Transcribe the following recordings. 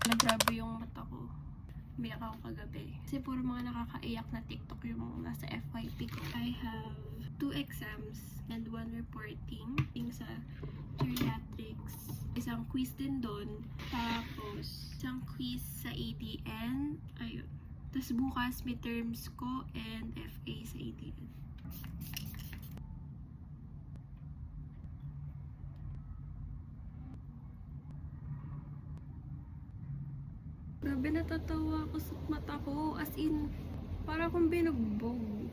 Grabe yung mata ko. Umiyak ako kagabi. Kasi puro mga nakakaiyak na TikTok yung nasa FYP ko. I have 2 exams and 1 reporting. Yung sa geriatrics. Isang quiz din doon. Tapos, isang quiz sa ATN. Ayun. Tapos bukas midterms ko and FA sa ATN. Grabe, natatawa ako sa mata ko. As in, para akong binugbog.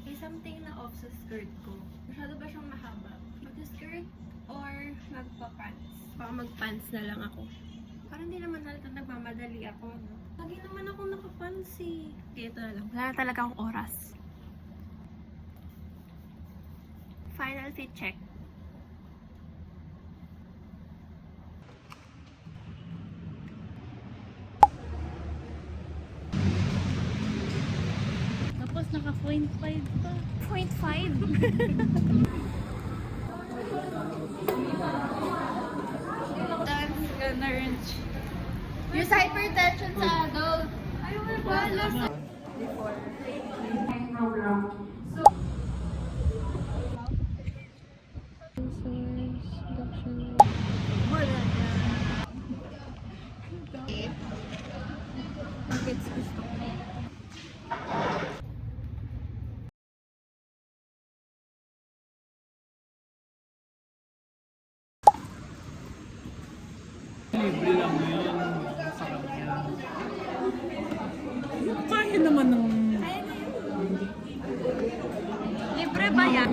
May something na off sa skirt ko. Masyado ba siyang mahaba? Mag-skirt or magpa-pants? Baka mag-pants na lang ako. Parang hindi naman halata nagmamadali ako, no? Lagi naman ako nakapants eh. Kaya ito na lang. Wala na talaga akong oras. Final fit check. Tapos naka 0.5 pa. 0.5? Yung hypertension sa adult. Ayaw mo wala sa... Bakit gusto ko? Libre lang yun sa kanya. Kaya naman ng... Libre ba yan?